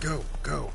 Go, go.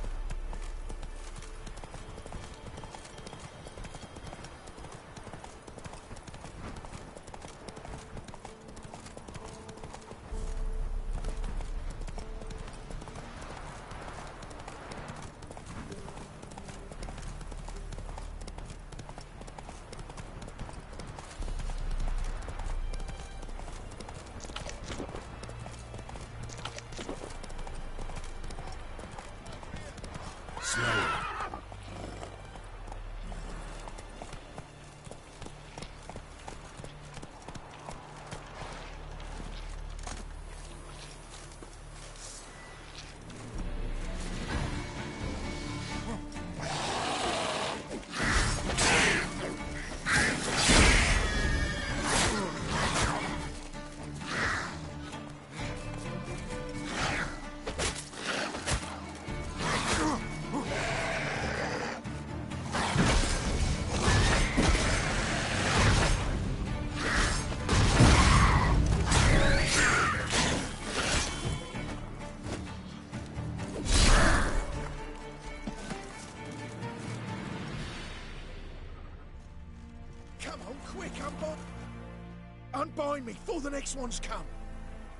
Unbind me before the next ones come.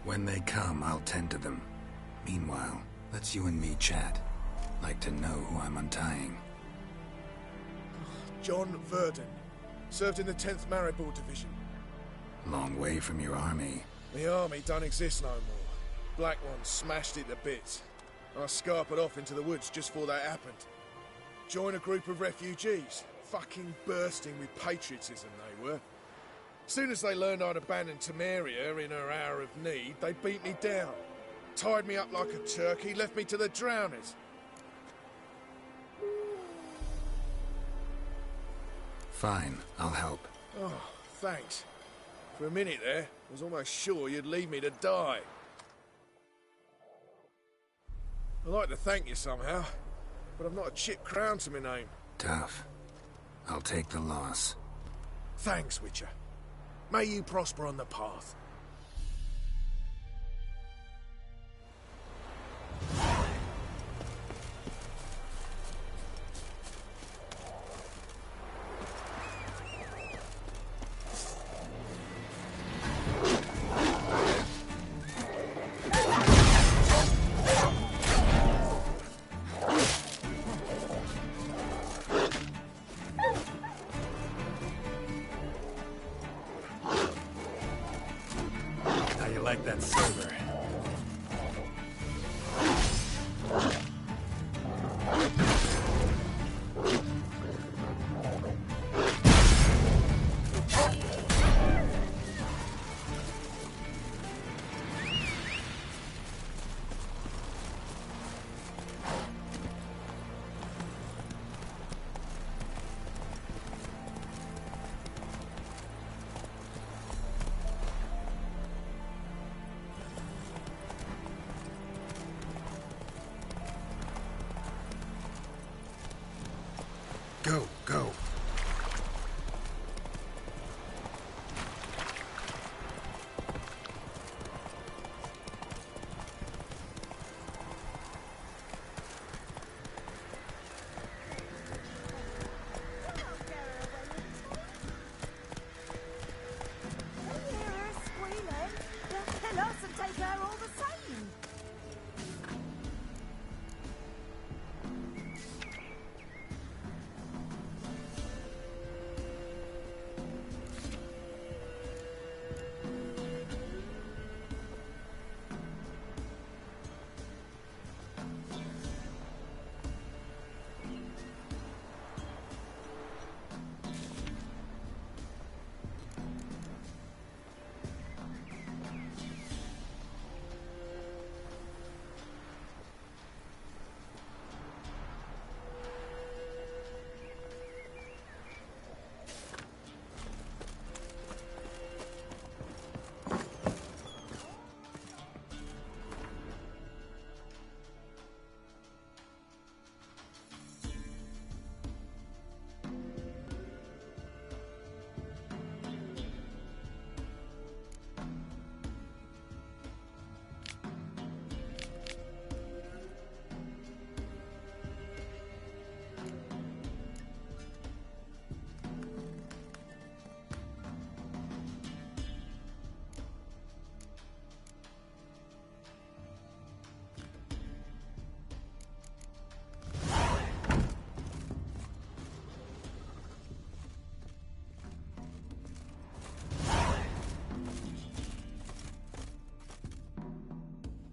When they come, I'll tend to them. Meanwhile, let's you and me chat. Like to know who I'm untying. John Verdon. Served in the 10th Maribor Division. Long way from your army. The army don't exist no more. Black Ones smashed it to bits. I scarpered off into the woods just before that happened. Joined a group of refugees. Fucking bursting with patriotism they were. Soon as they learned I'd abandoned Temeria in her hour of need, they beat me down. Tied me up like a turkey, left me to the drowners. Fine, I'll help. Oh, thanks. For a minute there, I was almost sure you'd leave me to die. I'd like to thank you somehow, but I've not a chip crown to my name. Tough. I'll take the loss. Thanks, Witcher. May you prosper on the path. Like that silver.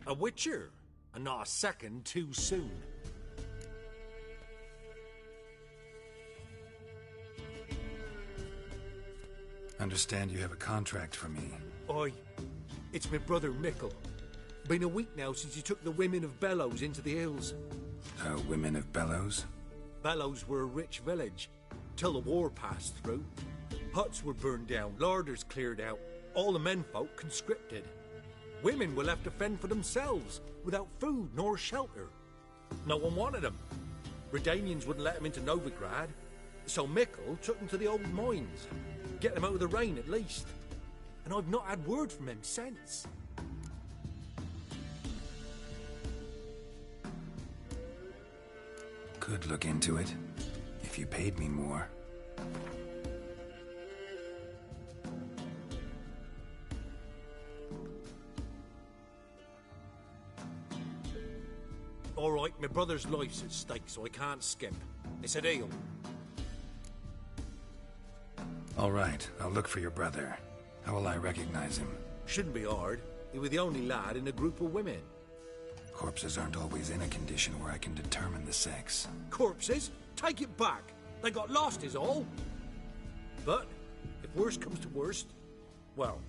A witcher, and not a second too soon. Understand you have a contract for me. Oi, it's my brother Mickle. Been a week now since he took the women of Bellows into the hills. Women of Bellows? Bellows were a rich village, till the war passed through. Huts were burned down, larders cleared out, all the menfolk conscripted. Women were left to fend for themselves, without food nor shelter. No one wanted them. Redanians wouldn't let them into Novigrad, so Mickle took them to the old mines. Get them out of the rain at least. And I've not had word from him since. Could look into it, if you paid me more. All right, my brother's life's at stake, so I can't skimp. It's a deal. All right, I'll look for your brother. How will I recognize him? Shouldn't be hard. He was the only lad in a group of women. Corpses aren't always in a condition where I can determine the sex. Corpses? Take it back. They got lost is all. But, if worst comes to worst, well,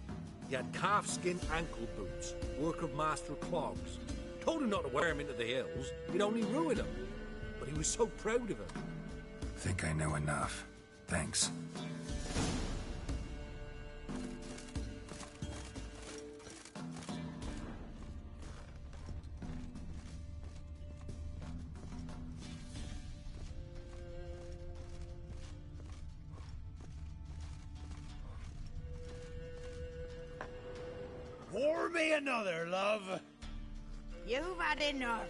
he had calfskin ankle boots, work of master clogs. Told him not to wear him into the hills, he'd only ruin him. But he was so proud of him. Think I know enough. Thanks. Pour me another, love. You've had enough.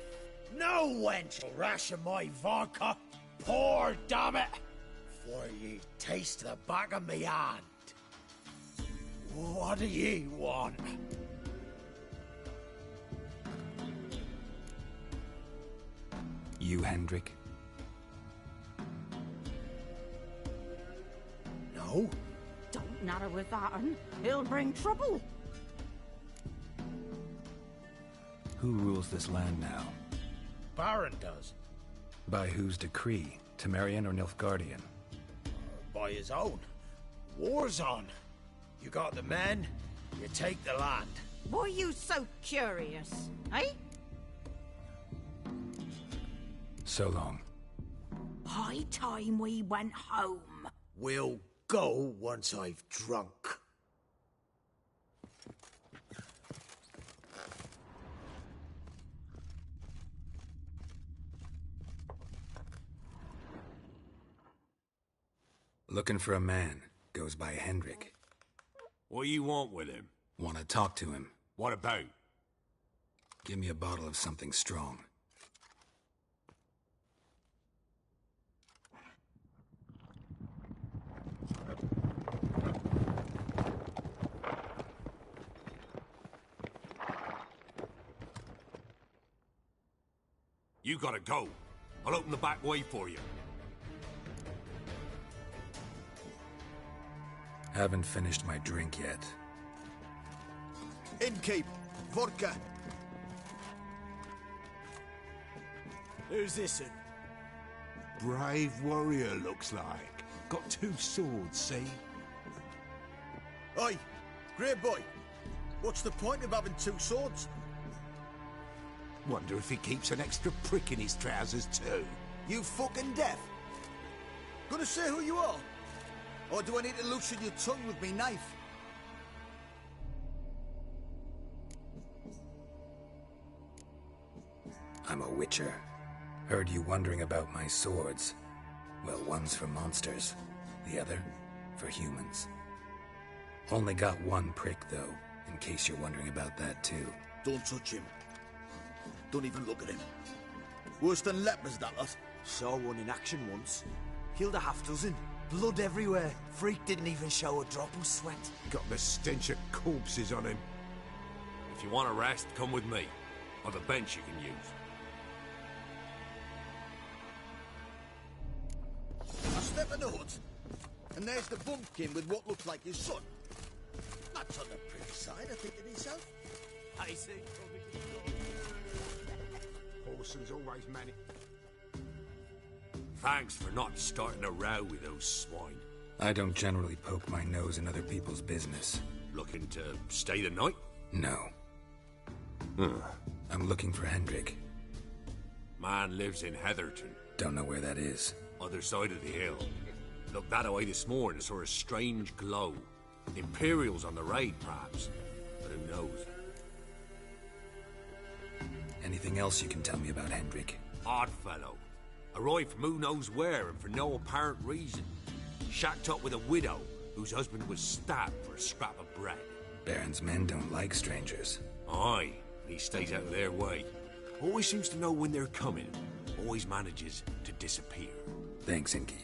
No wench will ration my vodka. Pour, damn it, for ye taste the back of me hand. What do ye want? You, Hendrik? No? Don't natter with that un. He'll bring trouble. Who rules this land now? Baron does. By whose decree? Temerian or Nilfgaardian? By his own. War's on. You got the men, you take the land. Why you so curious, eh? So long. High time we went home. We'll go once I've drunk. Looking for a man. Goes by Hendrik. What do you want with him? Want to talk to him. What about? Give me a bottle of something strong. You gotta go. I'll open the back way for you. Haven't finished my drink yet. Innkeep, vodka. Who's this in? Brave warrior, looks like. Got 2 swords, see? Oi, grey boy. What's the point of having 2 swords? Wonder if he keeps an extra prick in his trousers, too. You fucking deaf? Gonna say who you are? Or do I need to loosen your tongue with me knife? I'm a witcher. Heard you wondering about my swords. Well, one's for monsters, the other for humans. Only got 1 prick, though, in case you're wondering about that, too. Don't touch him. Don't even look at him. Worse than lepers, that lot. Saw one in action once. Killed a half dozen. Blood everywhere. Freak didn't even show a drop of sweat. Got the stench of corpses on him. If you want a rest, come with me. I've a bench you can use. I step in the hood, and there's the bumpkin with what looks like his son. That's on the pretty side, I think, to myself. I see. Wilson's always managed. Thanks for not starting a row with those swine. I don't generally poke my nose in other people's business. Looking to stay the night? No. I'm looking for Hendrik. Man lives in Heatherton. Don't know where that is. Other side of the hill. Looked that away this morning, saw a strange glow. Imperials on the raid, perhaps. But who knows? Anything else you can tell me about Hendrik? Odd fellow. Arrived from who knows where and for no apparent reason. Shacked up with a widow whose husband was stabbed for a scrap of bread. Baron's men don't like strangers. Aye, he stays out of their way. Always seems to know when they're coming. Always manages to disappear. Thanks, Inkeep.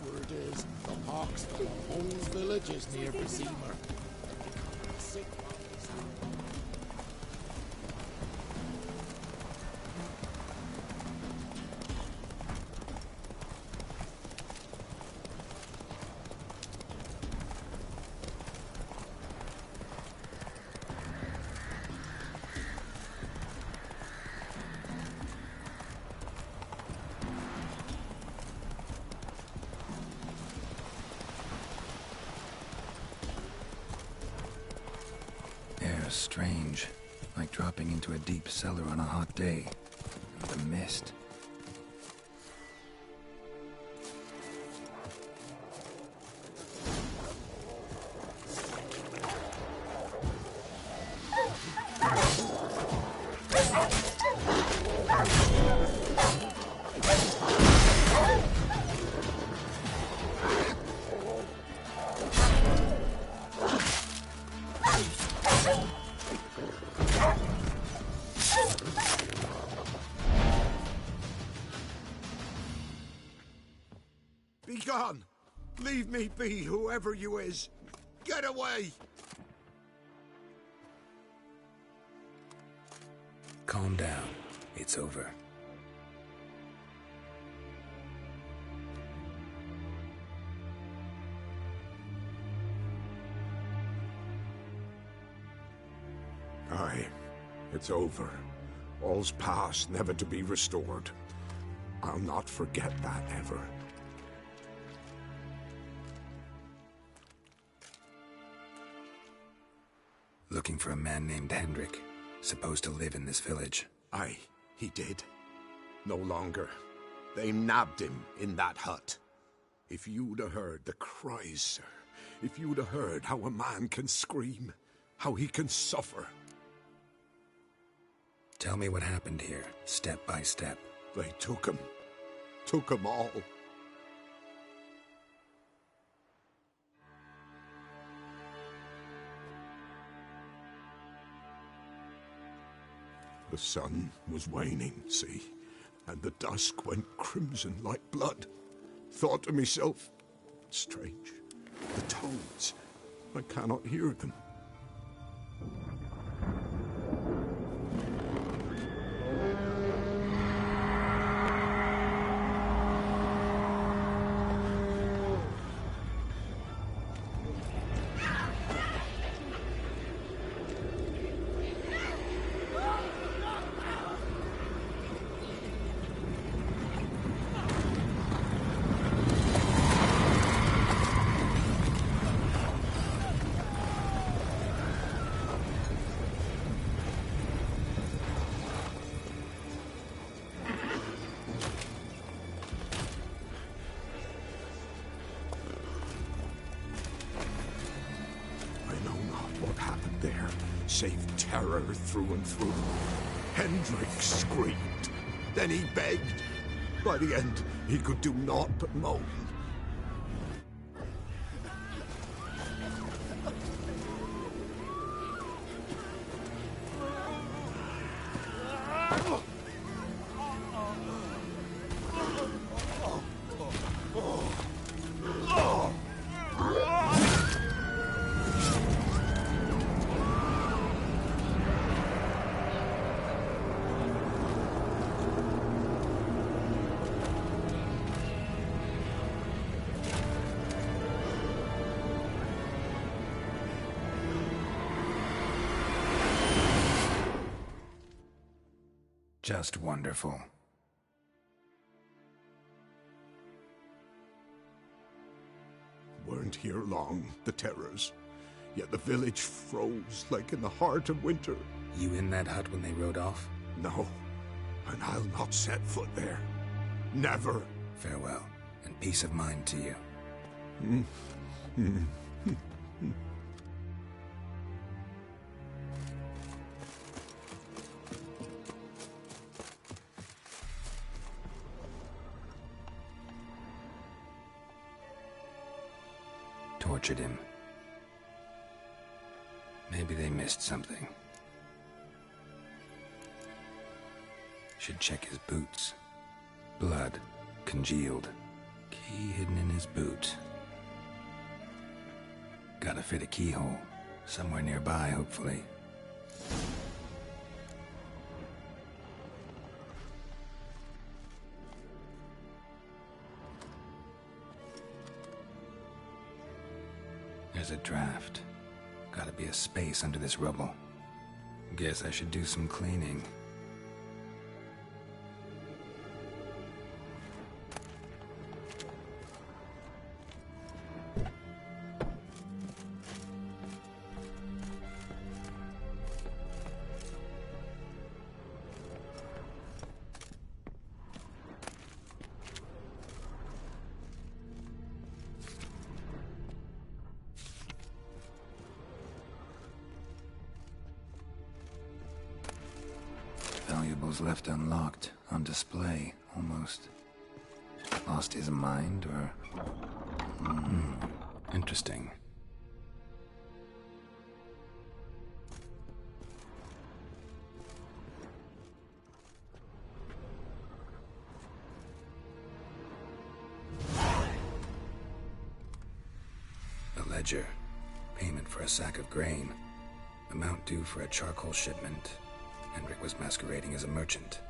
Word is, the pox from the whole village is near Bezemer. Sick bodies. Strange. Like dropping into a deep cellar on a hot day. The mist. Be gone! Leave me be, whoever you is! Get away! Calm down. It's over. Aye, it's over. All's past, never to be restored. I'll not forget that ever. Looking for a man named Hendrik, supposed to live in this village. Aye, he did. No longer. They nabbed him in that hut. If you'd have heard the cries, sir. If you'd have heard how a man can scream, how he can suffer. Tell me what happened here, step by step. They took him. Took him all. The sun was waning, see, and the dusk went crimson like blood. Thought to myself, strange, the toads, I cannot hear them. save terror through and through. Hendrik screamed. Then he begged. By the end, he could do naught but moan. Just wonderful. Weren't here long, the terrors. Yet the village froze like in the heart of winter. You in that hut when they rode off? No, and I'll not set foot there. Never. Farewell, and peace of mind to you. Tortured him. Maybe they missed something. Should check his boots. Blood, congealed. Key hidden in his boot. Gotta fit a keyhole. Somewhere nearby, hopefully. There's a draft. Gotta be a space under this rubble. Guess I should do some cleaning. Valuables left unlocked, on display, almost. Lost his mind, or... Interesting. A ledger. Payment for a sack of grain. Amount due for a charcoal shipment. Hendrik was masquerading as a merchant.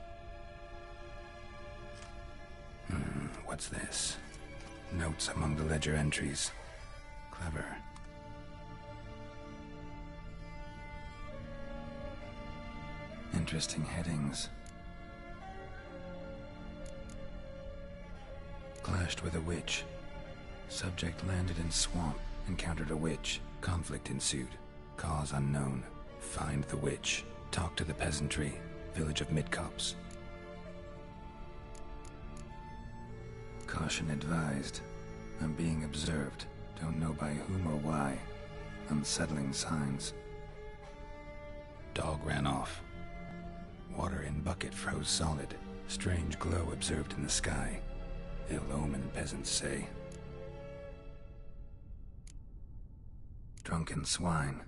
What's this? Notes among the ledger entries. Clever. Interesting headings. Clashed with a witch. Subject landed in swamp. Encountered a witch. Conflict ensued. Cause unknown. Find the witch. Talk to the peasantry. Village of Midcopse. Caution advised. I'm being observed. Don't know by whom or why. Unsettling signs. Dog ran off. Water in bucket froze solid. Strange glow observed in the sky. Ill omen, peasants say. Drunken swine.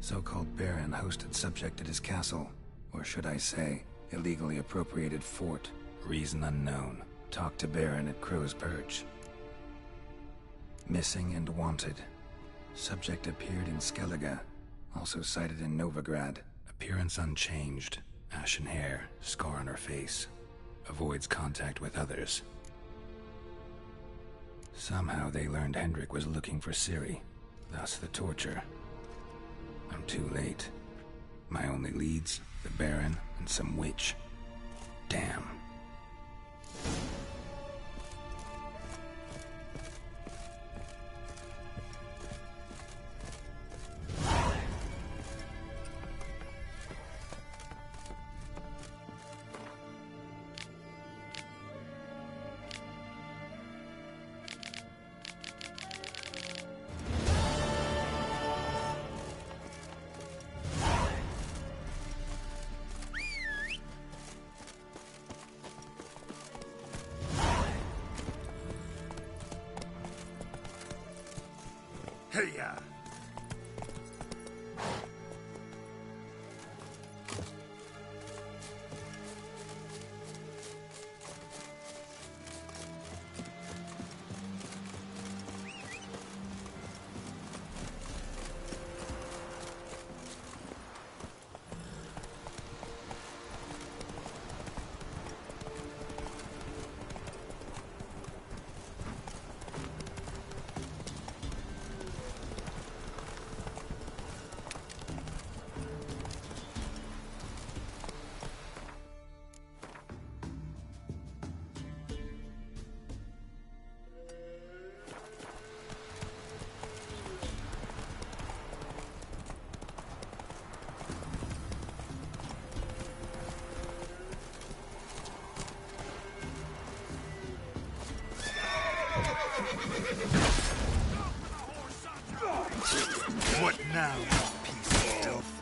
So-called baron hosted subject at his castle. Or should I say, illegally appropriated fort. Reason unknown. Talk to baron at Crow's Perch. Missing and wanted. Subject appeared in Skellige. Also sighted in Novigrad. Appearance unchanged. Ashen hair, scar on her face. Avoids contact with others. Somehow they learned Hendrik was looking for Ciri. Thus the torture. I'm too late. My only leads, the Baron and some witch. Damn. to ya. What now, you piece of filth?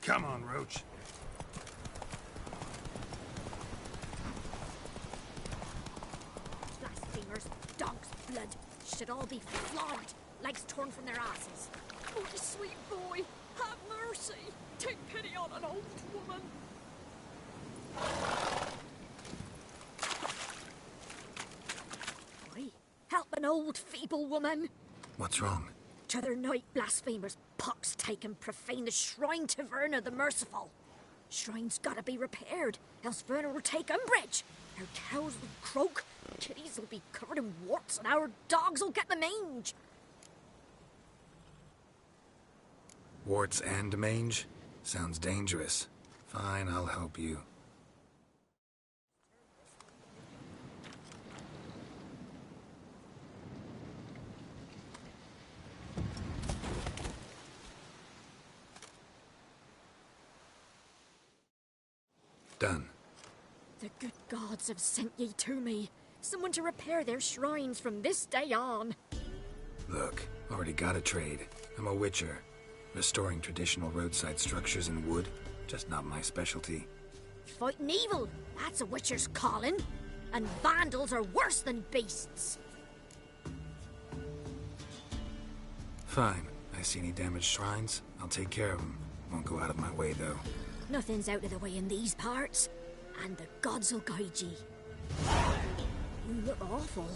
Come on, Roach. Blasphemers, dogs' blood, should all be flogged, legs torn from their asses. Oh, you sweet boy, have mercy. Take pity on an old woman. Why? Help an old feeble woman. What's wrong? T'other night, blasphemers, pox taken, profane the shrine to Verna the Merciful. Shrine's gotta be repaired, else Verna will take umbrage. Our cows will croak, kitties will be covered in warts, and our dogs will get the mange. Warts and mange? Sounds dangerous. Fine, I'll help you. Done. The good gods have sent ye to me. Someone to repair their shrines from this day on. Look, already got a trade. I'm a witcher. Restoring traditional roadside structures in wood, just not my specialty. Fighting evil, that's a witcher's calling. And vandals are worse than beasts. Fine. I see any damaged shrines, I'll take care of them. Won't go out of my way, though. Nothing's out of the way in these parts, and the gods will guide ye. You look awful.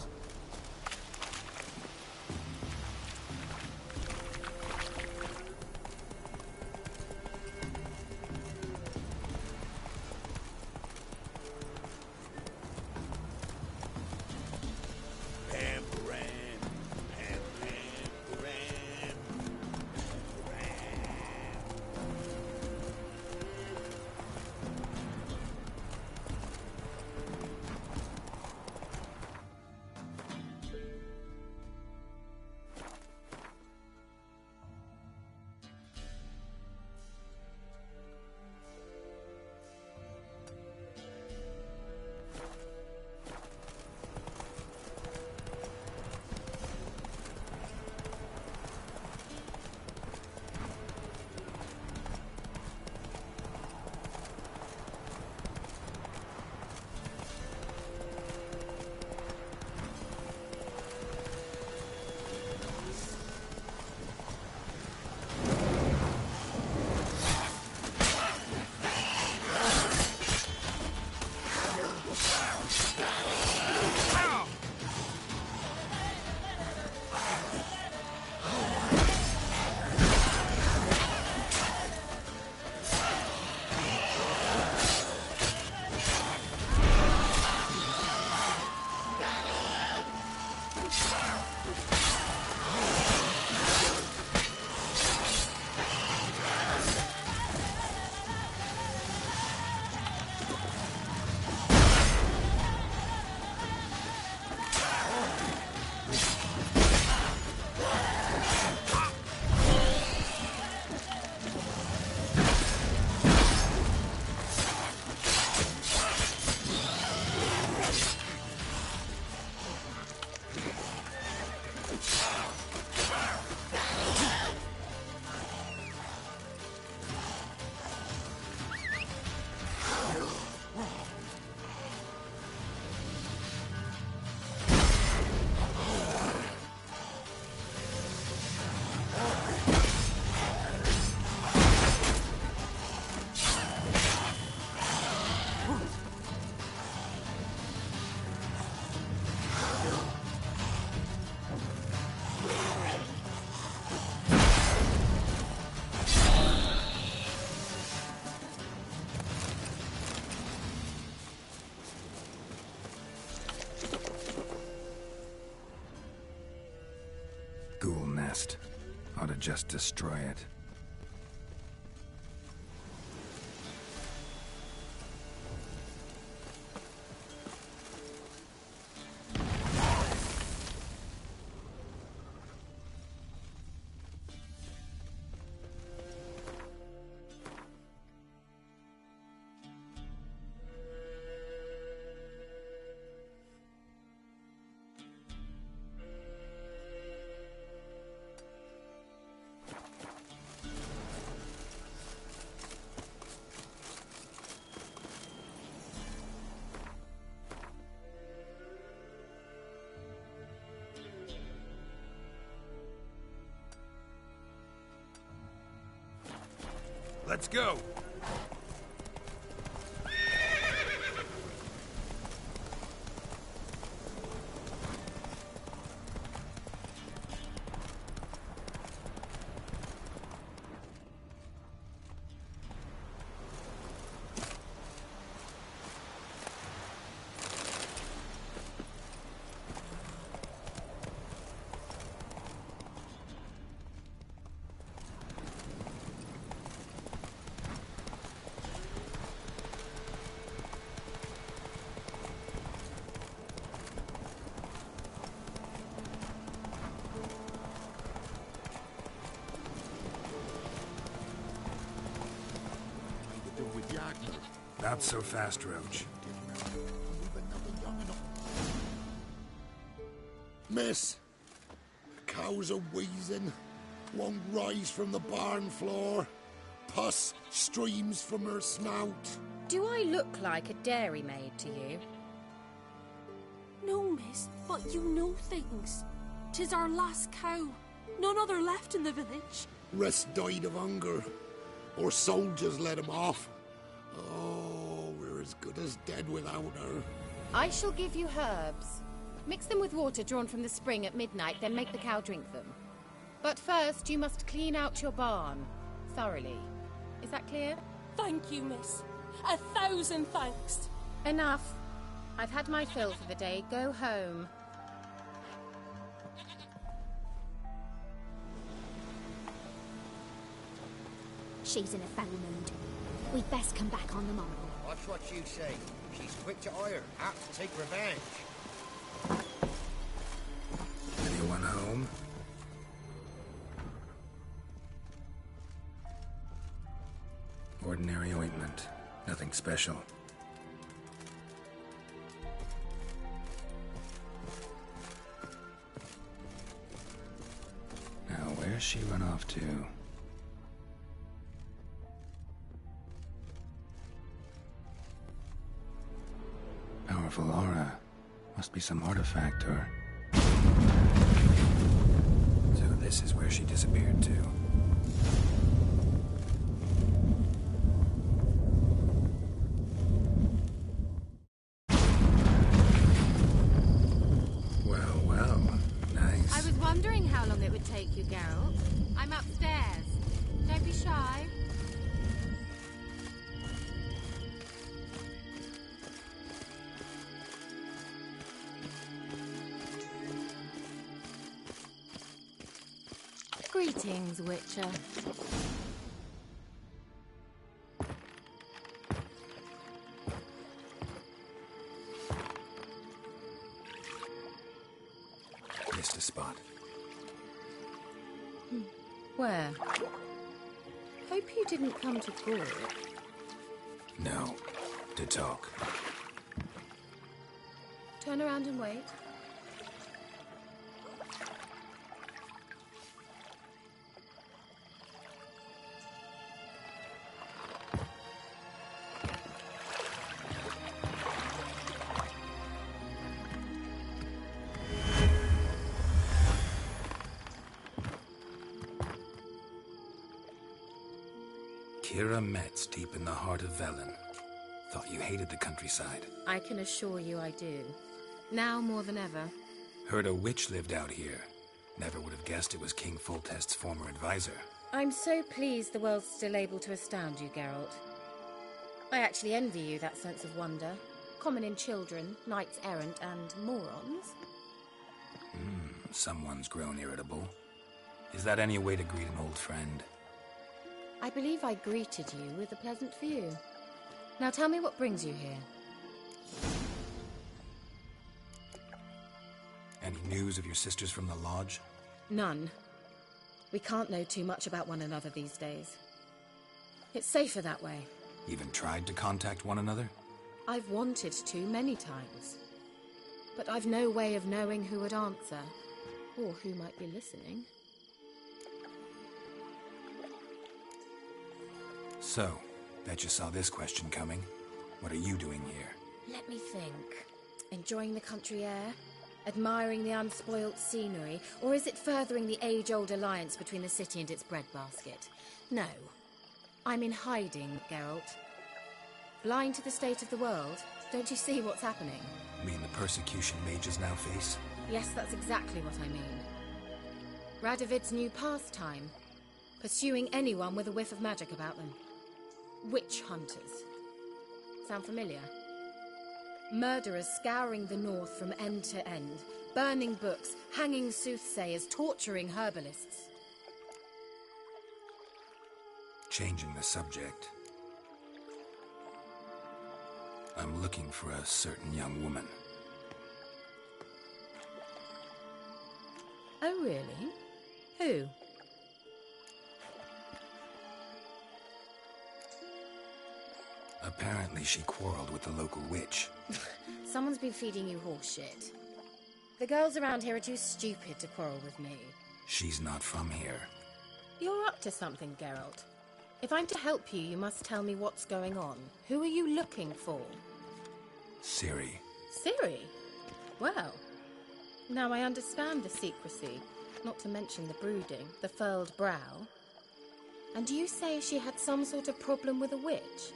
Ghoul nest. Ought to just destroy it. Let's go! Not so fast, Roach. Miss, the cows are wheezing, won't rise from the barn floor. Pus streams from her snout. Do I look like a dairymaid to you? No, miss, but you know things. 'Tis our last cow. None other left in the village. Rest died of hunger, or soldiers let him off. Oh, we're as good as dead without her. I shall give you herbs. Mix them with water drawn from the spring at midnight, then make the cow drink them. But first, you must clean out your barn. Thoroughly. Is that clear? Thank you, miss. 1,000 thanks. Enough. I've had my fill for the day. Go home. She's in a foul mood. We'd best come back on the morrow. Watch what you say. She's quick to ire, apt to take revenge. Anyone home? Ordinary ointment. Nothing special. Now, where's she run off to? Powerful aura. Must be some artifact or... So this is where she disappeared to. Well, nice. I was wondering how long it would take you, Geralt. I'm upstairs. Don't be shy. Greetings, Witcher. Missed a spot. Where? Hope you didn't come to gore. No. To talk. Turn around and wait. Kira Metz, deep in the heart of Velen. Thought you hated the countryside. I can assure you I do. Now more than ever. Heard a witch lived out here. Never would have guessed it was King Foltest's former advisor. I'm so pleased the world's still able to astound you, Geralt. I actually envy you that sense of wonder. Common in children, knights errant, and morons. Someone's grown irritable. Is that any way to greet an old friend? I believe I greeted you with a pleasant view. Now tell me what brings you here. Any news of your sisters from the lodge? None. We can't know too much about one another these days. It's safer that way. Even tried to contact one another? I've wanted to many times. But I've no way of knowing who would answer, or who might be listening. So, bet you saw this question coming. What are you doing here? Let me think. Enjoying the country air? Admiring the unspoilt scenery? Or is it furthering the age-old alliance between the city and its breadbasket? No. I'm in hiding, Geralt. Blind to the state of the world, don't you see what's happening? You mean the persecution mages now face? Yes, that's exactly what I mean. Radovid's new pastime. Pursuing anyone with a whiff of magic about them. Witch hunters. Sound familiar? Murderers scouring the north from end to end, burning books, hanging soothsayers, torturing herbalists. Changing the subject. I'm looking for a certain young woman. Oh, really? Who? Apparently she quarreled with the local witch. Someone's been feeding you horse shit. The girls around here are too stupid to quarrel with me. She's not from here. You're up to something, Geralt. If I'm to help you, you must tell me what's going on. Who are you looking for? Ciri. Ciri? Well, now I understand the secrecy, not to mention the brooding, the furled brow. And you say she had some sort of problem with a witch?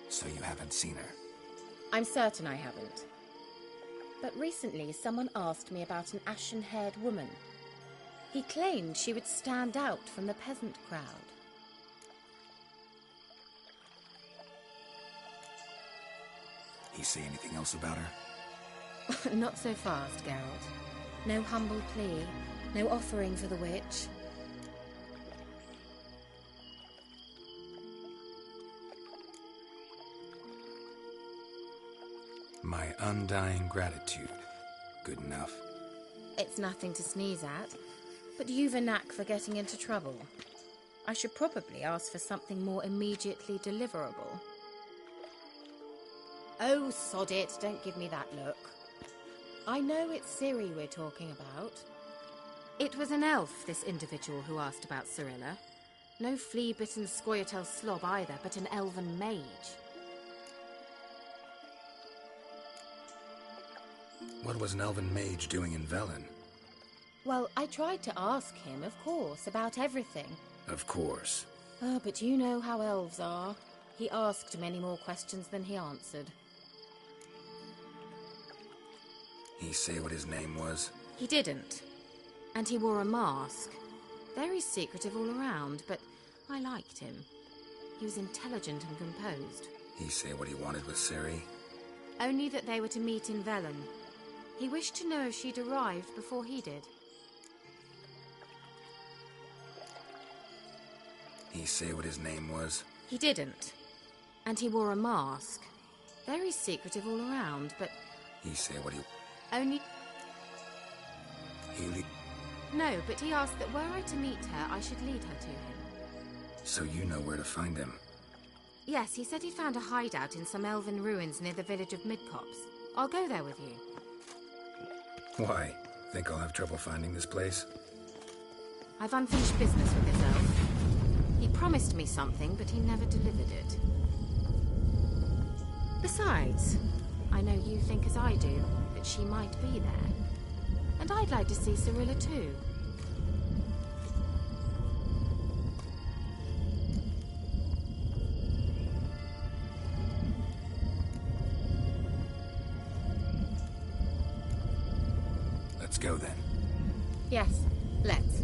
So you haven't seen her? I'm certain I haven't. But recently someone asked me about an ashen-haired woman. He claimed she would stand out from the peasant crowd. He say anything else about her? Not so fast, Geralt. No humble plea, no offering for the witch. My undying gratitude. Good enough. It's nothing to sneeze at, but you've a knack for getting into trouble. I should probably ask for something more immediately deliverable. Oh, sod it, don't give me that look. I know it's Ciri we're talking about. It was an elf, this individual who asked about Cirilla. No flea-bitten Scoia'tael slob either, but an elven mage. What was an elven mage doing in Velen? Well, I tried to ask him, of course, about everything. Of course. Oh, but you know how elves are. He asked many more questions than he answered. He say what his name was? He didn't. And he wore a mask. Very secretive all around, but I liked him. He was intelligent and composed. He say what he wanted with Ciri? Only that they were to meet in Velen. He wished to know if she'd arrived before he did. He say what his name was? He didn't. And he wore a mask. Very secretive all around, but... He say what he... Only... He... No, but he asked that were I to meet her, I should lead her to him. So you know where to find him? Yes, he said he'd found a hideout in some elven ruins near the village of Midcopse. I'll go there with you. Why? Think I'll have trouble finding this place? I've unfinished business with this elf. He promised me something, but he never delivered it. Besides, I know you think as I do, that she might be there. And I'd like to see Cirilla too. Let's go then. Yes, let's.